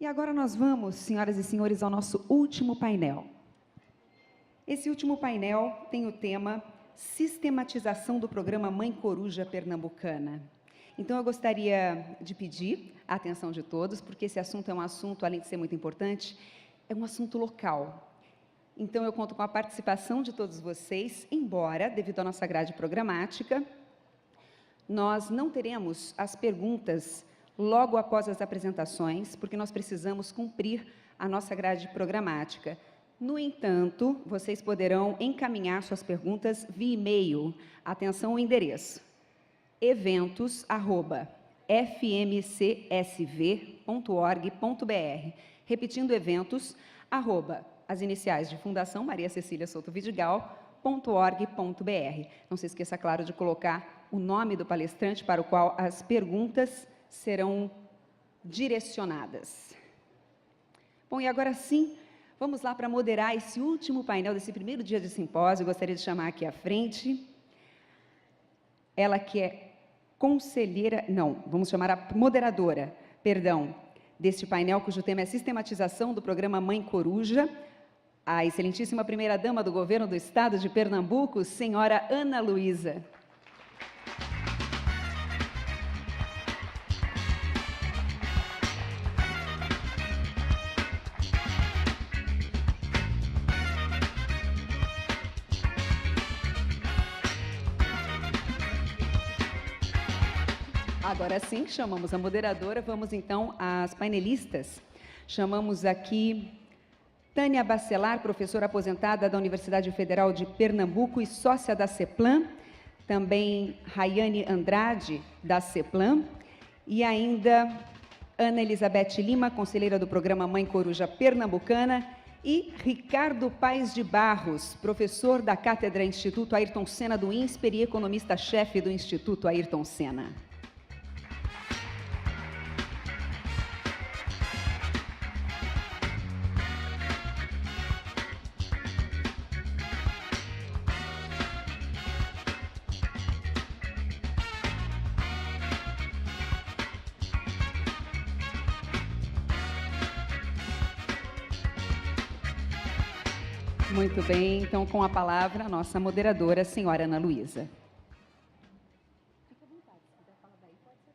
E agora nós vamos, senhoras e senhores, ao nosso último painel. Esse último painel tem o tema Sistematização do Programa Mãe Coruja Pernambucana. Então, eu gostaria de pedir a atenção de todos, porque esse assunto é um assunto, além de ser muito importante, é um assunto local. Então, eu conto com a participação de todos vocês, embora, devido à nossa grade programática, nós não teremos as perguntas logo após as apresentações, porque nós precisamos cumprir a nossa grade programática. No entanto, vocês poderão encaminhar suas perguntas via e-mail. Atenção ao endereço: eventos@fmcsv.org.br. Repetindo, eventos, as iniciais de Fundação Maria Cecília Souto Vidigal.org.br. Não se esqueça, claro, de colocar o nome do palestrante para o qual as perguntas serão direcionadas. Bom, e agora sim, vamos lá para moderar esse último painel desse primeiro dia de simpósio. Eu gostaria de chamar aqui à frente ela que é conselheira, não, vamos chamar a moderadora, perdão, deste painel, cujo tema é Sistematização do Programa Mãe Coruja, a excelentíssima primeira-dama do Governo do Estado de Pernambuco, senhora Ana Luísa. Agora sim, chamamos a moderadora, vamos então às painelistas. Chamamos aqui Tânia Bacelar, professora aposentada da Universidade Federal de Pernambuco e sócia da CEPLAN, também Rayane Andrade, da CEPLAN, e ainda Ana Elizabeth Lima, conselheira do programa Mãe Coruja Pernambucana, e Ricardo Paes de Barros, professor da Cátedra Instituto Ayrton Senna do INSPER e economista-chefe do Instituto Ayrton Senna. Muito bem, então, com a palavra, a nossa moderadora, a senhora Ana Luísa. Fique à vontade, se quiser falar daí, pode ser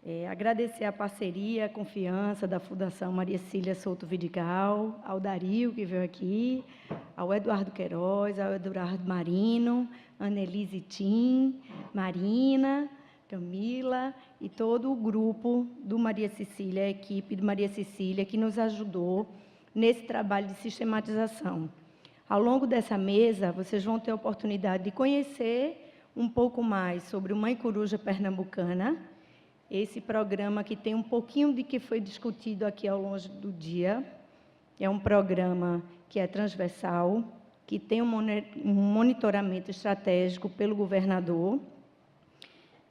também. Agradecer a parceria, a confiança da Fundação Maria Cecília Souto Vidigal, ao Dario, que veio aqui, ao Eduardo Queiroz, ao Eduardo Marino, Annelise Tim, Marina, Camila e todo o grupo do Maria Cecília, a equipe do Maria Cecília, que nos ajudou nesse trabalho de sistematização. Ao longo dessa mesa, vocês vão ter a oportunidade de conhecer um pouco mais sobre o Mãe Coruja Pernambucana, esse programa que tem um pouquinho de que foi discutido aqui ao longo do dia. É um programa que é transversal, que tem um monitoramento estratégico pelo governador,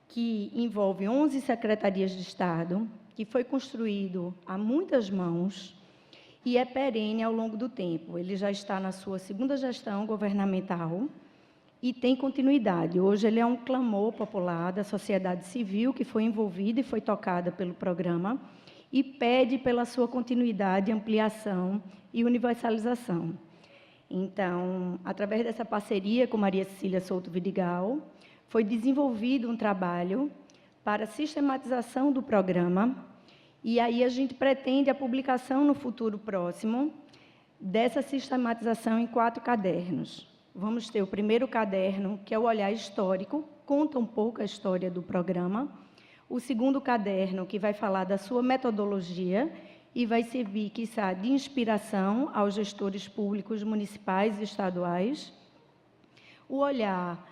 que envolve 11 secretarias de Estado, que foi construído a muitas mãos e é perene ao longo do tempo. Ele já está na sua segunda gestão governamental e tem continuidade. Hoje ele é um clamor popular da sociedade civil que foi envolvida e foi tocada pelo programa e pede pela sua continuidade, ampliação e universalização. Então, através dessa parceria com Maria Cecília Souto Vidigal, foi desenvolvido um trabalho para a sistematização do programa, e aí a gente pretende a publicação no futuro próximo dessa sistematização em 4 cadernos. Vamos ter o primeiro caderno, que é o olhar histórico, conta um pouco a história do programa. O segundo caderno, que vai falar da sua metodologia e vai servir, quiçá, de inspiração aos gestores públicos municipais e estaduais. O olhar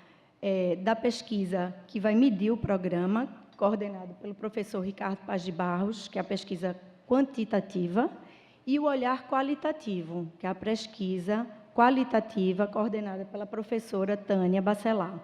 da pesquisa, que vai medir o programa, coordenado pelo professor Ricardo Paes de Barros, que é a pesquisa quantitativa, e o olhar qualitativo, que é a pesquisa qualitativa, coordenada pela professora Tânia Bacelar.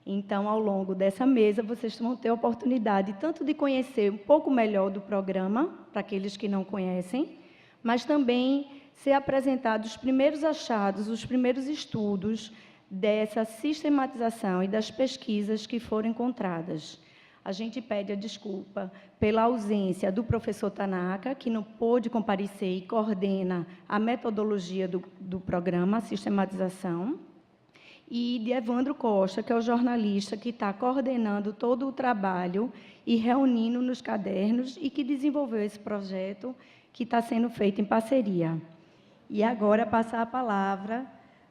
Então, ao longo dessa mesa, vocês vão ter a oportunidade tanto de conhecer um pouco melhor do programa, para aqueles que não conhecem, mas também ser apresentados os primeiros achados, os primeiros estudos dessa sistematização e das pesquisas que foram encontradas. A gente pede a desculpa pela ausência do professor Tanaka, que não pôde comparecer e coordena a metodologia do programa, a sistematização, e de Evandro Costa, que é o jornalista que está coordenando todo o trabalho e reunindo nos cadernos e que desenvolveu esse projeto que está sendo feito em parceria. E agora passar a palavra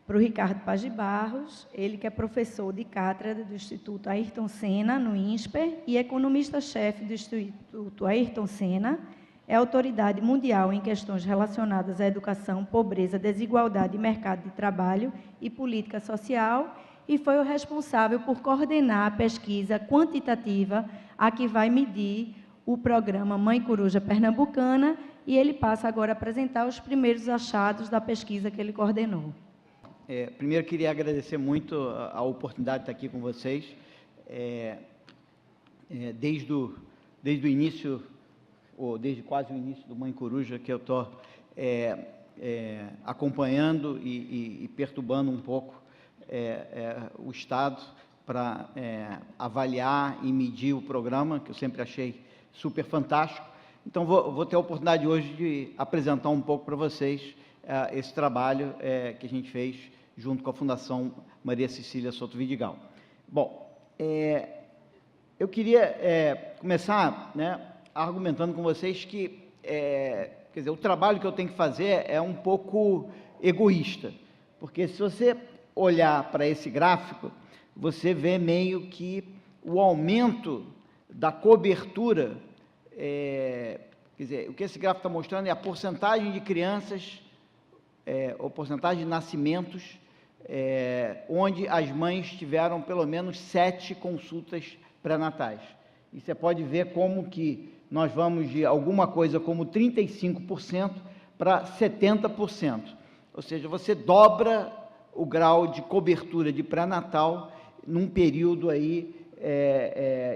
para o Ricardo Paz de Barros, ele que é professor de cátedra do Instituto Ayrton Senna, no INSPER, e economista-chefe do Instituto Ayrton Senna, é autoridade mundial em questões relacionadas à educação, pobreza, desigualdade, mercado de trabalho e política social, e foi o responsável por coordenar a pesquisa quantitativa a que vai medir o programa Mãe Coruja Pernambucana, e ele passa agora a apresentar os primeiros achados da pesquisa que ele coordenou. Primeiro, queria agradecer muito a oportunidade de estar aqui com vocês. Desde o início, ou desde quase o início do Mãe Coruja, que eu estou acompanhando e perturbando um pouco o Estado para avaliar e medir o programa, que eu sempre achei super fantástico. Então, vou ter a oportunidade hoje de apresentar um pouco para vocês esse trabalho que a gente fez junto com a Fundação Maria Cecília Souto Vidigal. Bom, eu queria começar, argumentando com vocês que, quer dizer, o trabalho que eu tenho que fazer é um pouco egoísta, porque se você olhar para esse gráfico, você vê meio que o aumento da cobertura, quer dizer, o que esse gráfico está mostrando é a porcentagem de crianças, ou porcentagem de nascimentos, onde as mães tiveram pelo menos 7 consultas pré-natais. E você pode ver como que nós vamos de alguma coisa como 35% para 70%. Ou seja, você dobra o grau de cobertura de pré-natal num período aí,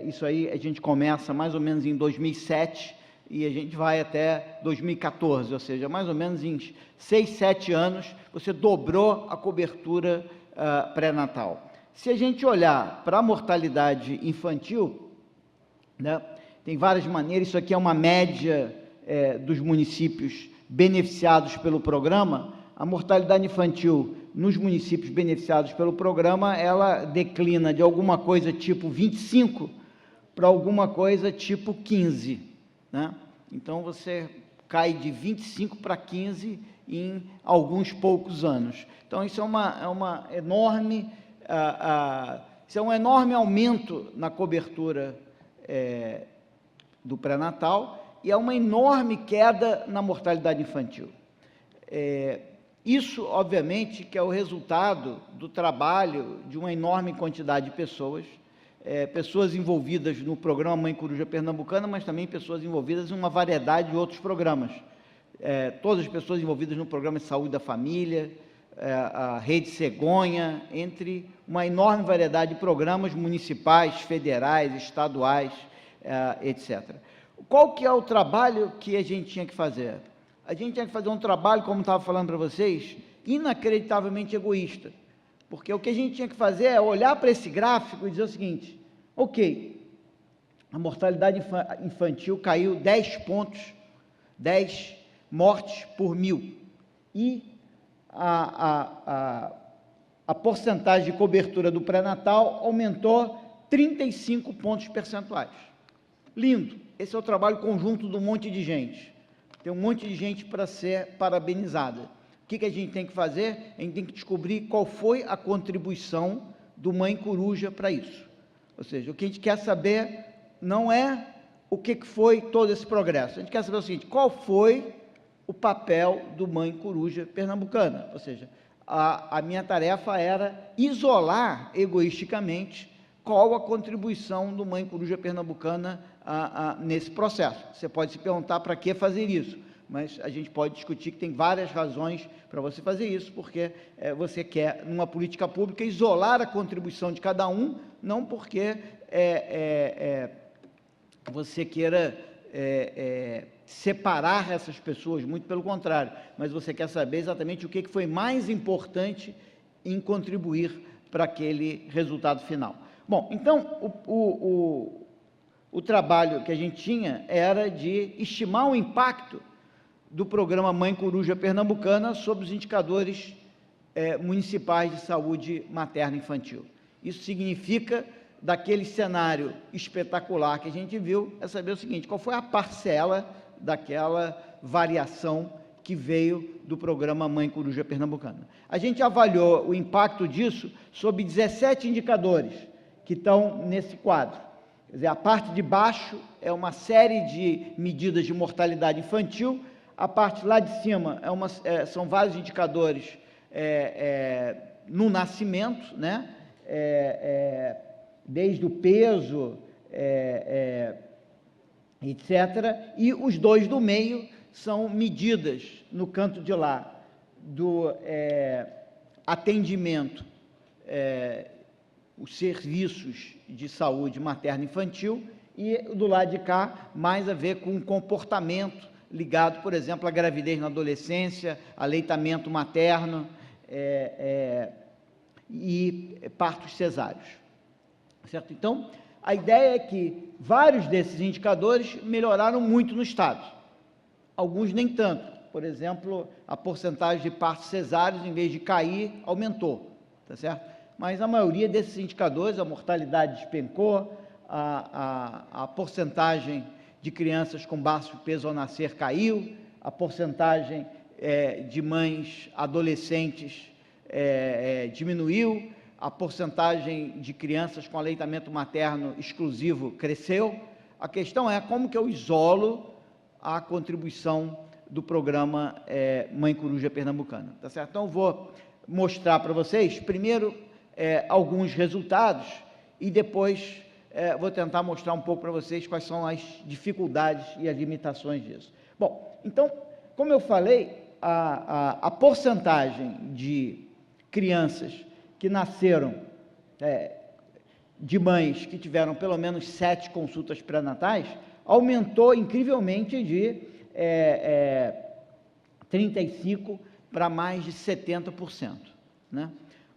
isso aí a gente começa mais ou menos em 2007 e a gente vai até 2014, ou seja, mais ou menos em 6, 7 anos, você dobrou a cobertura pré-natal. Se a gente olhar para a mortalidade infantil, tem várias maneiras, isso aqui é uma média dos municípios beneficiados pelo programa. A mortalidade infantil nos municípios beneficiados pelo programa, ela declina de alguma coisa tipo 25 para alguma coisa tipo 15, Então, você cai de 25 para 15 em alguns poucos anos. Então, isso é uma enorme, isso é um enorme aumento na cobertura do pré-natal e é uma enorme queda na mortalidade infantil. Isso, obviamente, que é o resultado do trabalho de uma enorme quantidade de pessoas, pessoas envolvidas no programa Mãe Coruja Pernambucana, mas também pessoas envolvidas em uma variedade de outros programas. Todas as pessoas envolvidas no programa de saúde da família, a Rede Cegonha, entre uma enorme variedade de programas municipais, federais, estaduais, etc. Qual que é o trabalho que a gente tinha que fazer? A gente tinha que fazer um trabalho, como estava falando para vocês, inacreditavelmente egoísta, porque o que a gente tinha que fazer é olhar para esse gráfico e dizer o seguinte: ok, a mortalidade infantil caiu 10 pontos, 10 mortes por 1000, e a porcentagem de cobertura do pré-natal aumentou 35 pontos percentuais. Lindo, esse é o trabalho conjunto de um monte de gente, tem um monte de gente para ser parabenizada. O que a gente tem que fazer? A gente tem que descobrir qual foi a contribuição do Mãe Coruja para isso. Ou seja, o que a gente quer saber não é o que foi todo esse progresso, a gente quer saber o seguinte: qual foi o papel do Mãe Coruja Pernambucana? Ou seja, a minha tarefa era isolar egoisticamente qual a contribuição do Mãe Coruja Pernambucana nesse processo. Você pode se perguntar para que fazer isso, mas a gente pode discutir que tem várias razões para você fazer isso, porque você quer, numa política pública, isolar a contribuição de cada um, não porque você queira separar essas pessoas, muito pelo contrário, mas você quer saber exatamente o que foi mais importante em contribuir para aquele resultado final. Bom, então, o trabalho que a gente tinha era de estimar o impacto do programa Mãe Coruja Pernambucana sobre os indicadores municipais de saúde materna infantil. Isso significa, daquele cenário espetacular que a gente viu, é saber o seguinte: qual foi a parcela daquela variação que veio do programa Mãe Coruja Pernambucana. A gente avaliou o impacto disso sobre 17 indicadores que estão nesse quadro. Quer dizer, a parte de baixo é uma série de medidas de mortalidade infantil, a parte lá de cima são vários indicadores no nascimento, né? Desde o peso, etc. E os dois do meio são medidas no canto de lá do atendimento, os serviços de saúde materna infantil, e do lado de cá mais a ver com o comportamento ligado, por exemplo, à gravidez na adolescência, aleitamento materno e partos cesáreos, certo? Então, a ideia é que vários desses indicadores melhoraram muito no estado, alguns nem tanto. Por exemplo, a porcentagem de partos cesáreos, em vez de cair, aumentou, tá certo? Mas a maioria desses indicadores, a mortalidade despencou, a porcentagem de crianças com baixo peso ao nascer caiu, a porcentagem de mães adolescentes diminuiu, a porcentagem de crianças com aleitamento materno exclusivo cresceu. A questão é como que eu isolo a contribuição do programa Mãe Coruja Pernambucana, tá certo? Então, eu vou mostrar para vocês, primeiro, alguns resultados, e depois vou tentar mostrar um pouco para vocês quais são as dificuldades e as limitações disso. Bom, então, como eu falei, a porcentagem de crianças que nasceram de mães que tiveram pelo menos 7 consultas pré-natais aumentou incrivelmente de 35% para mais de 70%, né?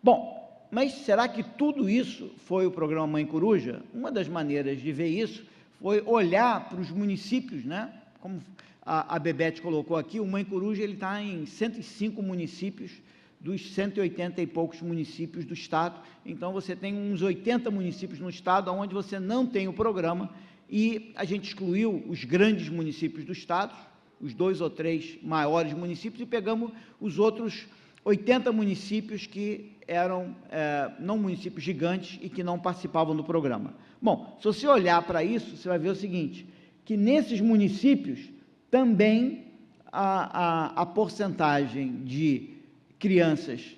Bom, mas será que tudo isso foi o programa Mãe Coruja? Uma das maneiras de ver isso foi olhar para os municípios, né? Como a Bebete colocou aqui, o Mãe Coruja está em 105 municípios dos 180 e poucos municípios do estado. Então, você tem uns 80 municípios no estado onde você não tem o programa, e a gente excluiu os grandes municípios do estado, os 2 ou 3 maiores municípios, e pegamos os outros 80 municípios que eram não municípios gigantes e que não participavam do programa. Bom, se você olhar para isso, você vai ver o seguinte, que nesses municípios também a porcentagem de crianças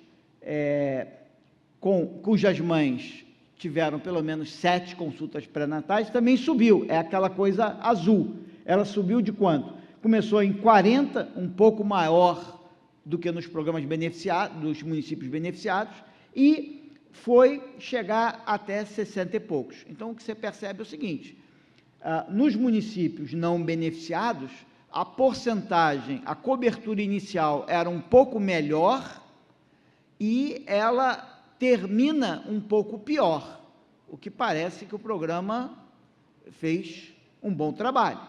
cujas mães tiveram pelo menos 7 consultas pré-natais também subiu, é aquela coisa azul. Ela subiu de quanto? Começou em 40, um pouco maior do que nos programas beneficiados, dos municípios beneficiados, e foi chegar até 60 e poucos. Então, o que você percebe é o seguinte, nos municípios não beneficiados, a porcentagem, a cobertura inicial era um pouco melhor e ela termina um pouco pior, o que parece que o programa fez um bom trabalho.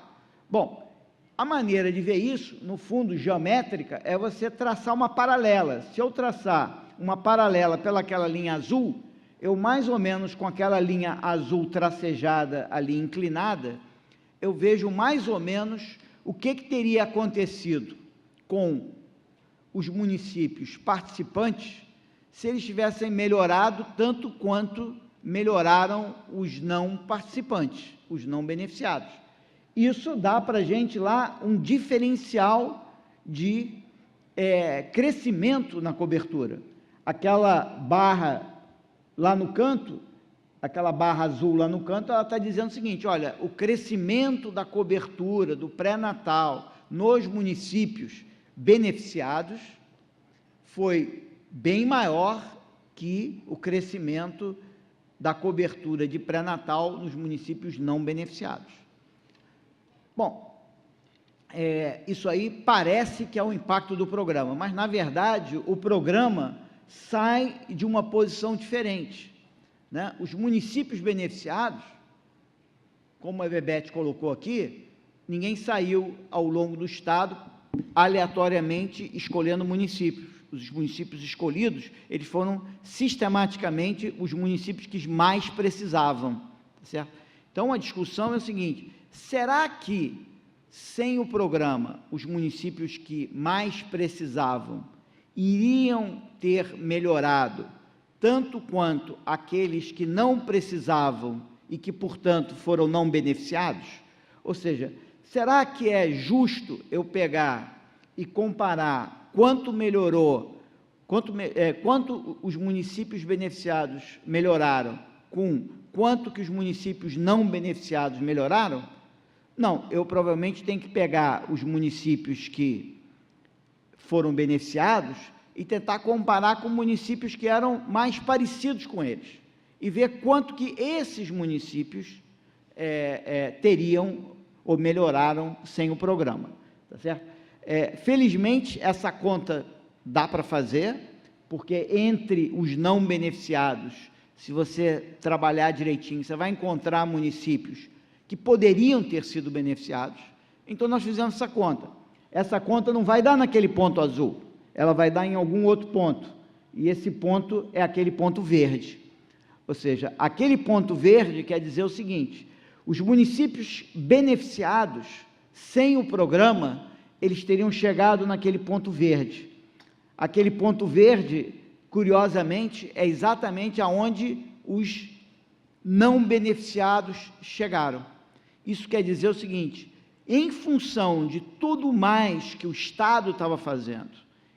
Bom, a maneira de ver isso, no fundo, geométrica, é você traçar uma paralela. Se eu traçar uma paralela pelaquela linha azul, eu mais ou menos com aquela linha azul tracejada ali, inclinada, eu vejo mais ou menos o que teria acontecido com os municípios participantes se eles tivessem melhorado tanto quanto melhoraram os não participantes, os não beneficiados. Isso dá para a gente lá um diferencial de crescimento na cobertura. Aquela barra lá no canto, aquela barra azul lá no canto, ela está dizendo o seguinte, olha, o crescimento da cobertura do pré-natal nos municípios beneficiados foi bem maior que o crescimento da cobertura de pré-natal nos municípios não beneficiados. Bom, isso aí parece que é o impacto do programa, mas, na verdade, o programa sai de uma posição diferente, né? Os municípios beneficiados, como a Bebete colocou aqui, ninguém saiu ao longo do Estado aleatoriamente escolhendo municípios. Os municípios escolhidos, eles foram sistematicamente os municípios que mais precisavam, certo? Então, a discussão é o seguinte: será que, sem o programa, os municípios que mais precisavam iriam ter melhorado tanto quanto aqueles que não precisavam e que, portanto, foram não beneficiados? Ou seja, será que é justo eu pegar e comparar quanto melhorou, quanto os municípios beneficiados melhoraram com quanto que os municípios não beneficiados melhoraram? Não, eu provavelmente tenho que pegar os municípios que foram beneficiados e tentar comparar com municípios que eram mais parecidos com eles, e ver quanto que esses municípios teriam ou melhoraram sem o programa, tá certo? Felizmente, essa conta dá para fazer, porque entre os não beneficiados, se você trabalhar direitinho, você vai encontrar municípios que poderiam ter sido beneficiados. Então, nós fizemos essa conta. Essa conta não vai dar naquele ponto azul, ela vai dar em algum outro ponto, e esse ponto é aquele ponto verde. Ou seja, aquele ponto verde quer dizer o seguinte: os municípios beneficiados, sem o programa, eles teriam chegado naquele ponto verde. Aquele ponto verde, curiosamente, é exatamente aonde os não beneficiados chegaram. Isso quer dizer o seguinte: em função de tudo mais que o Estado estava fazendo,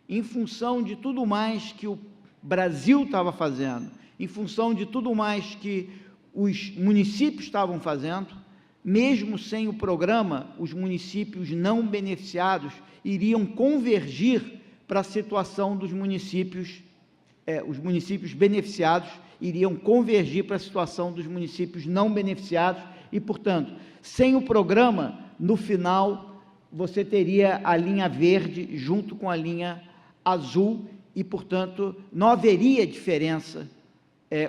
em função de tudo mais que o Brasil estava fazendo, em função de tudo mais que os municípios estavam fazendo, mesmo sem o programa, os municípios não beneficiados iriam convergir para a situação dos municípios, os municípios beneficiados iriam convergir para a situação dos municípios não beneficiados, e, portanto, sem o programa, no final, você teria a linha verde junto com a linha azul, e, portanto, não haveria diferença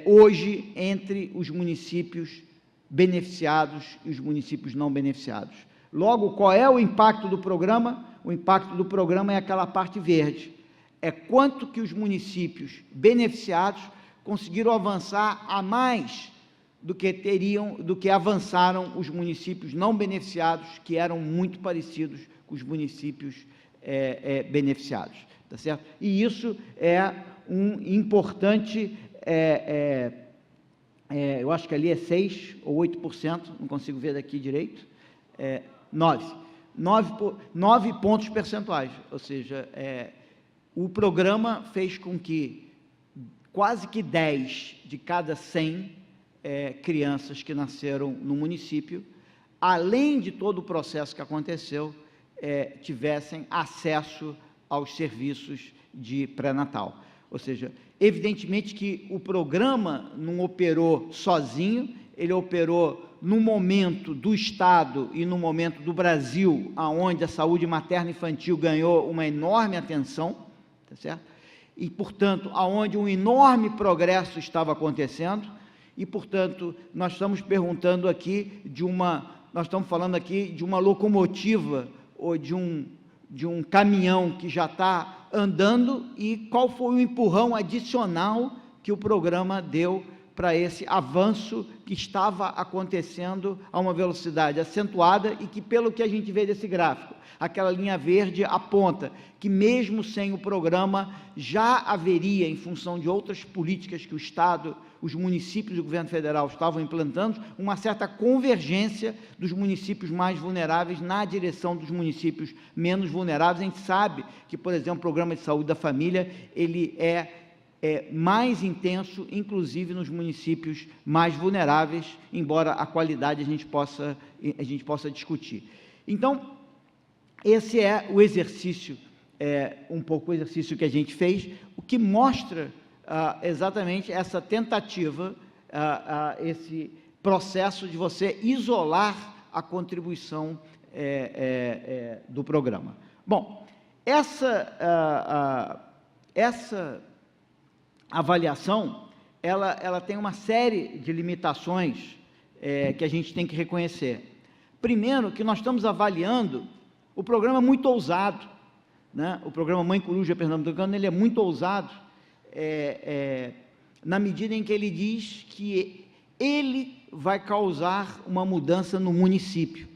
hoje entre os municípios beneficiados e os municípios não beneficiados. Logo, qual é o impacto do programa? O impacto do programa é aquela parte verde. É quanto que os municípios beneficiados conseguiram avançar a mais do que avançaram os municípios não beneficiados, que eram muito parecidos com os municípios beneficiados, tá certo? E isso é um importante, eu acho que ali é 6 ou 8%, não consigo ver daqui direito, 9 pontos percentuais, ou seja, o programa fez com que quase que 10 de cada 100 crianças que nasceram no município, além de todo o processo que aconteceu, tivessem acesso aos serviços de pré-natal. Ou seja, evidentemente que o programa não operou sozinho, ele operou no momento do Estado e no momento do Brasil, onde a saúde materno-infantil ganhou uma enorme atenção, tá certo? E, portanto, aonde um enorme progresso estava acontecendo, e, portanto, nós estamos falando aqui de uma locomotiva ou de um caminhão que já está andando, e qual foi o empurrão adicional que o programa deu para esse avanço que estava acontecendo a uma velocidade acentuada, e que, pelo que a gente vê desse gráfico, aquela linha verde aponta que, mesmo sem o programa, já haveria, em função de outras políticas que o Estado, os municípios e o governo federal estavam implantando, uma certa convergência dos municípios mais vulneráveis na direção dos municípios menos vulneráveis. A gente sabe que, por exemplo, o programa de saúde da família, ele é mais intenso, inclusive nos municípios mais vulneráveis, embora a qualidade a gente possa discutir. Então, esse é o exercício, um pouco o exercício que a gente fez, o que mostra exatamente essa tentativa, esse processo de você isolar a contribuição do programa. Bom, essa avaliação, ela tem uma série de limitações que a gente tem que reconhecer. Primeiro, que nós estamos avaliando o programa muito ousado, né? O programa Mãe Coruja Pernambucana, ele é muito ousado, na medida em que ele diz que ele vai causar uma mudança no município,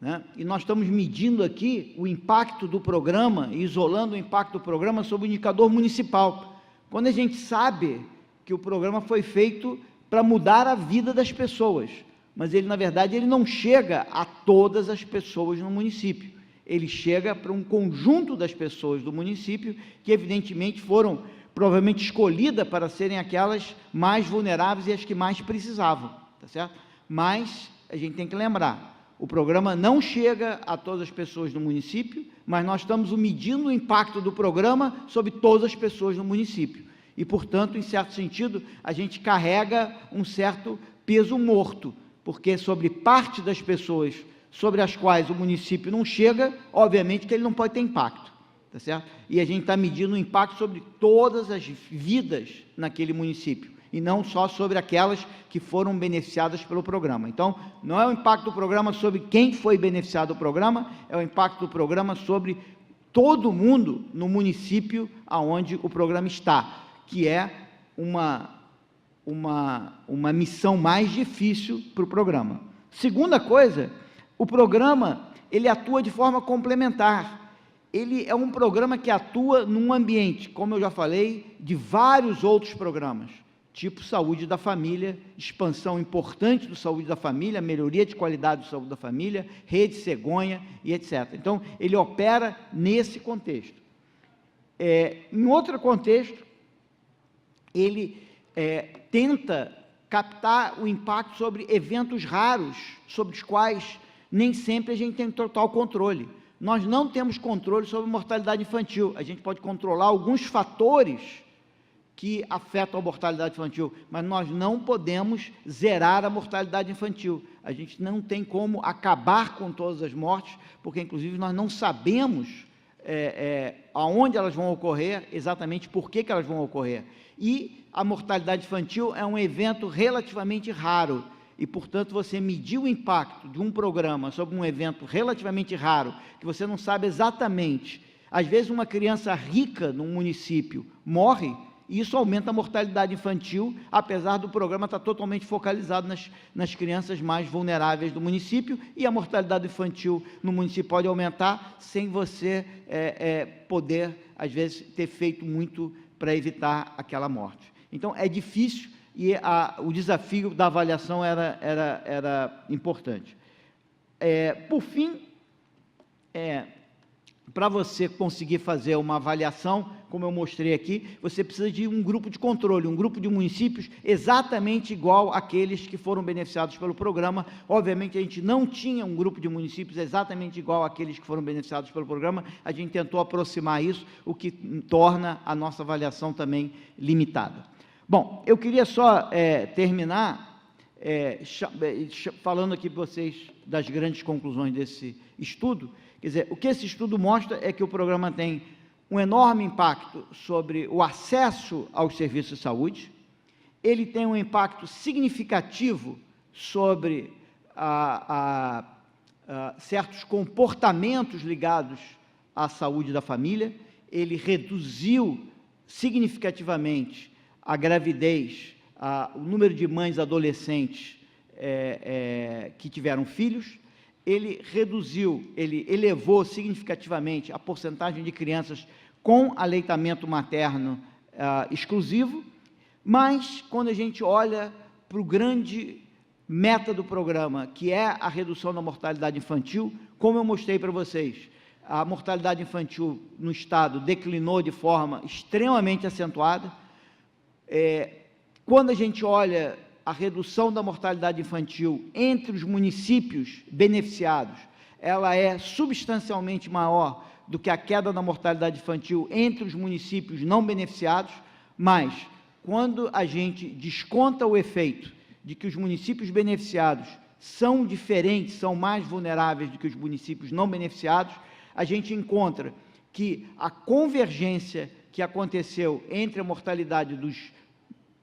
né? E nós estamos medindo aqui o impacto do programa, isolando o impacto do programa sobre o indicador municipal, quando a gente sabe que o programa foi feito para mudar a vida das pessoas, mas ele, na verdade, ele não chega a todas as pessoas no município, ele chega para um conjunto das pessoas do município que, evidentemente, foram provavelmente escolhidas para serem aquelas mais vulneráveis e as que mais precisavam, tá certo? Mas a gente tem que lembrar, o programa não chega a todas as pessoas do município, mas nós estamos medindo o impacto do programa sobre todas as pessoas no município. E, portanto, em certo sentido, a gente carrega um certo peso morto, porque sobre parte das pessoas sobre as quais o município não chega, obviamente que ele não pode ter impacto, tá certo? E a gente está medindo o impacto sobre todas as vidas naquele município, e não só sobre aquelas que foram beneficiadas pelo programa. Então, não é o impacto do programa sobre quem foi beneficiado do programa, é o impacto do programa sobre todo mundo no município aonde o programa está, que é uma missão mais difícil para o programa. Segunda coisa, o programa, ele atua de forma complementar. Ele é um programa que atua num ambiente, como eu já falei, de vários outros programas, tipo saúde da família, expansão importante do saúde da família, melhoria de qualidade do saúde da família, rede cegonha e etc. Então, ele opera nesse contexto. Em outro contexto, ele tenta captar o impacto sobre eventos raros, sobre os quais nem sempre a gente tem total controle. Nós não temos controle sobre a mortalidade infantil, a gente pode controlar alguns fatores que afetam a mortalidade infantil, mas nós não podemos zerar a mortalidade infantil, a gente não tem como acabar com todas as mortes, porque inclusive nós não sabemos aonde elas vão ocorrer, exatamente por que elas vão ocorrer. E a mortalidade infantil é um evento relativamente raro, e, portanto, você medir o impacto de um programa sobre um evento relativamente raro, que você não sabe exatamente, às vezes uma criança rica num município morre, e isso aumenta a mortalidade infantil, apesar do programa estar totalmente focalizado nas crianças mais vulneráveis do município, e a mortalidade infantil no município pode aumentar, sem você poder, às vezes, ter feito muito para evitar aquela morte. Então, é difícil, e o desafio da avaliação era importante. Por fim, para você conseguir fazer uma avaliação, como eu mostrei aqui, você precisa de um grupo de controle, um grupo de municípios exatamente igual àqueles que foram beneficiados pelo programa. Obviamente, a gente não tinha um grupo de municípios exatamente igual àqueles que foram beneficiados pelo programa, a gente tentou aproximar isso, o que torna a nossa avaliação também limitada. Bom, eu queria só terminar falando aqui para vocês das grandes conclusões desse estudo. Quer dizer, o que esse estudo mostra é que o programa tem um enorme impacto sobre o acesso aos serviços de saúde, ele tem um impacto significativo sobre certos comportamentos ligados à saúde da família, ele reduziu significativamente a gravidez, o número de mães adolescentes que tiveram filhos, ele elevou significativamente a porcentagem de crianças com aleitamento materno exclusivo, mas quando a gente olha para o grande meta do programa, que é a redução da mortalidade infantil, como eu mostrei para vocês, a mortalidade infantil no estado declinou de forma extremamente acentuada. Quando a gente olha a redução da mortalidade infantil entre os municípios beneficiados, ela é substancialmente maior do que a queda da mortalidade infantil entre os municípios não beneficiados, mas quando a gente desconta o efeito de que os municípios beneficiados são diferentes, são mais vulneráveis do que os municípios não beneficiados, a gente encontra que a convergência que aconteceu entre a mortalidade dos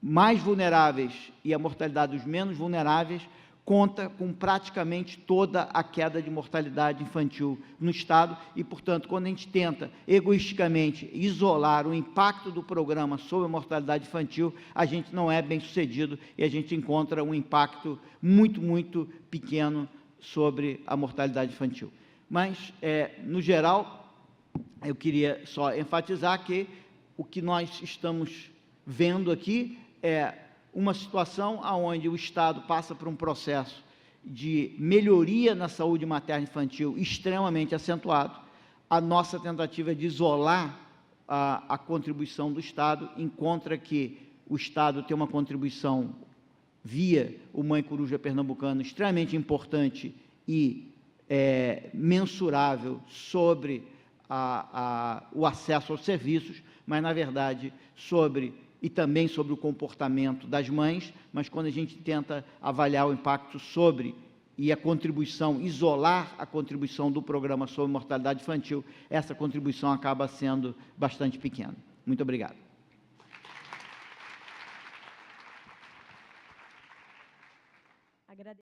mais vulneráveis e a mortalidade dos menos vulneráveis conta com praticamente toda a queda de mortalidade infantil no Estado e, portanto, quando a gente tenta egoisticamente isolar o impacto do programa sobre a mortalidade infantil, a gente não é bem sucedido e a gente encontra um impacto muito, muito pequeno sobre a mortalidade infantil. Mas, no geral, eu queria só enfatizar que o que nós estamos vendo aqui é uma situação onde o Estado passa por um processo de melhoria na saúde materno-infantil extremamente acentuado. A nossa tentativa de isolar a contribuição do Estado encontra que o Estado tem uma contribuição via o Mãe Coruja Pernambucano extremamente importante e mensurável sobre o acesso aos serviços, mas, na verdade, e também sobre o comportamento das mães, mas quando a gente tenta avaliar o impacto e a contribuição, isolar a contribuição do programa sobre mortalidade infantil, essa contribuição acaba sendo bastante pequena. Muito obrigado.